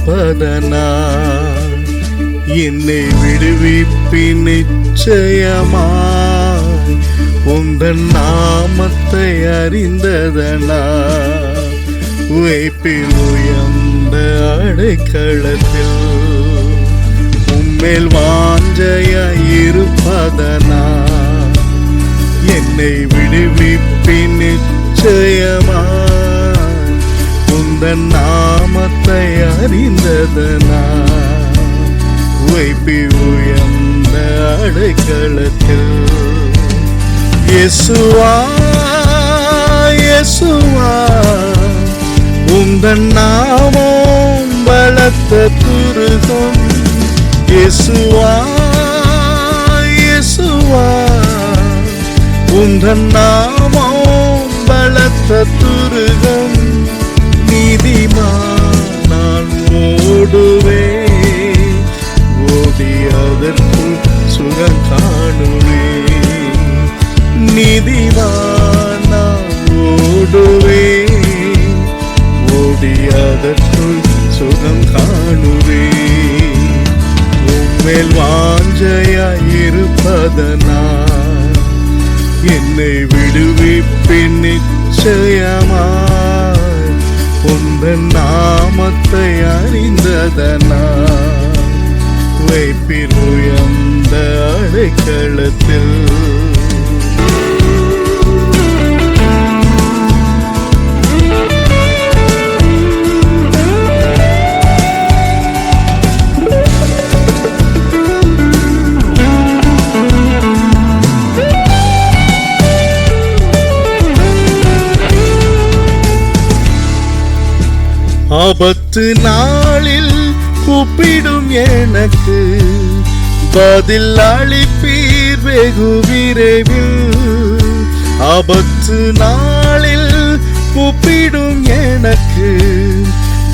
இருப்பதனால் என்னை விடுவிப்பின் நிச்சயமாய் உந்தன் நாமத்தை அறிந்ததனால் வைப்பில் உயர்ந்த அடைக்கலத்தில் உம்மேல் வாஞ்சையாய் இருப்பதனால் என்னை விடுவிப்பின் நிச்சயமாய் உந்தன் நாமத்தை அறிந்ததனால் வைப்பி உயர்ந்த அடைக்கலத்தில் இயேசுவா இயேசுவா உந்தன் நாமம் பலத்த துருகம் இயேசுவா இயேசுவா உந்தன் நாமம் பலத்த துருகம் நீதிமான் நான் ஓடுவேன் ஓடி அதற்குள் சுகம் காணுவேன் நீதிமான் நான் ஓடுவேன் ஓடி அதற்குள் சுகம் காணுவேன் உம்மேல் வாஞ்சையாய் இருப்பதனால் என்னை விடுவிப்பின் நிச்சயமாய் உந்தன் நாமத்தை அறிந்ததனால் வைப்பில் உயர்ந்த அடைக்கலத்தில் ஆபத்து நாளில் கூப்பிடும் எனக்கு பதில் அளிப்பீர் வெகு விரைவில் ஆபத்து நாளில் கூப்பிடும் எனக்கு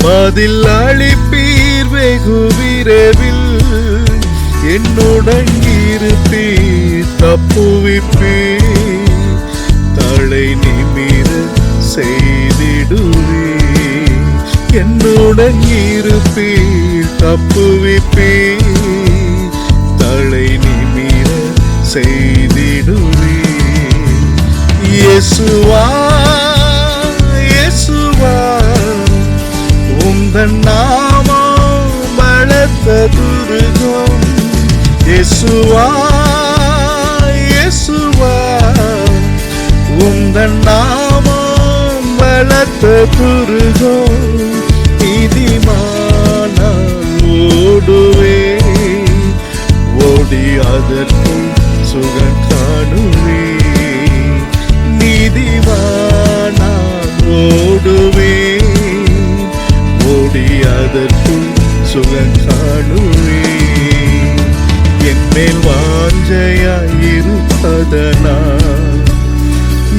பதில் அளிப்பீர் வெகு விரைவில் என்னுடன் இருப்பீர் தப்புவிப்பீர் தலை நிமிர செய்திடுவீர் என்னுடன் இருப்பீர் தப்புவிப்பீர் தலை நிமிர செய்திடுவீர் இயேசுவா இயேசுவா உந்தன் நாமம் பலத்த துருகம் இயேசுவா இயேசுவா உந்தன் நாமம் பலத்த துருகம் நீதிமான் ஓடுவேன் ஓடி அதற்குள் சுகம் காணுவேன் நீதிமான் ஓடுவேன் ஓடி அதற்குள் சுகம் காணுவேன் என்மேல் வாஞ்சையாய் இருப்பதனால்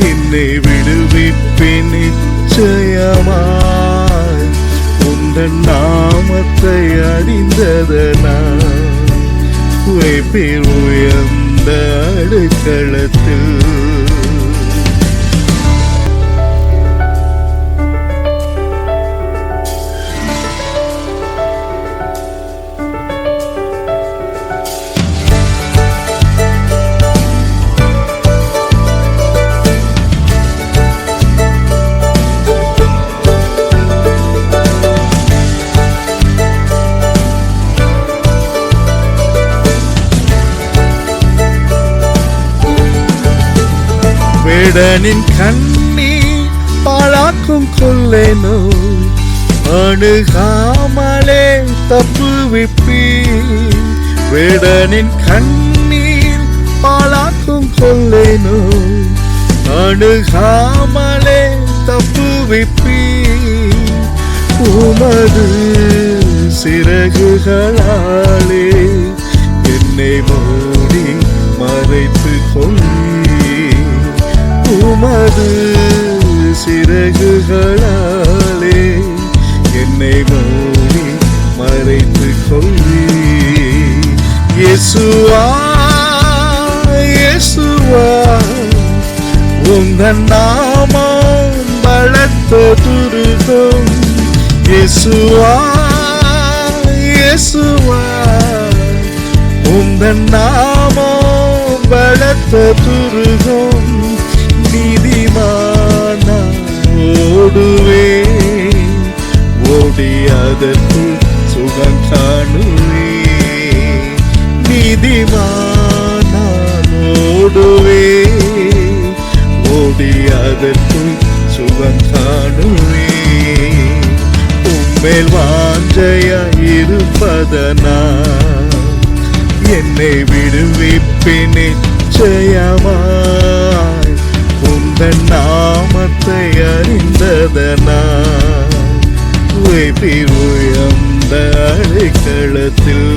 என்னை விடுவிப்பின் நிச்சயமாய் உந்தன் நாமத்தை அறிந்ததனால் வைப்பில் உயர்ந்த அடைக்கலத்தில் வேடனின் கண்ணீர் பாழாக்கும் கொள்ளை நோய் அணுகாமலே தப்புவிப்பீர் வேடனின் கண்ணீர் பாழாக்கும் கொள்ளை நோய் அணுகாமலே தப்புவிப்பீர் உமது சிறகுகளாலே என்னை மூடி மறைத்து கொள்ளீர் உமது சிறகுகளாலே என்னை மூடி மறைத்து கொள்ளீர் இயேசுவா இயேசுவா உந்தன் நாமம் பலத்த துருகம் இயேசுவா இயேசுவா உந்தன் நாமம் பலத்த துருகம் நீதிமானா ஓடுவே ஓடி அதற்குள் சுகம் காணுவே நீதிமானா ஓடுவே ஓடி அதற்குள் சுகம் காணுவே உம்மேல் வாஞ்சையா இருப்பதனா என்னை விடுவிப்பின் நிச்சயமாய் உந்தன் நாமத்தை அறிந்ததனா உயர்ந்த அடைக்கலத்தில்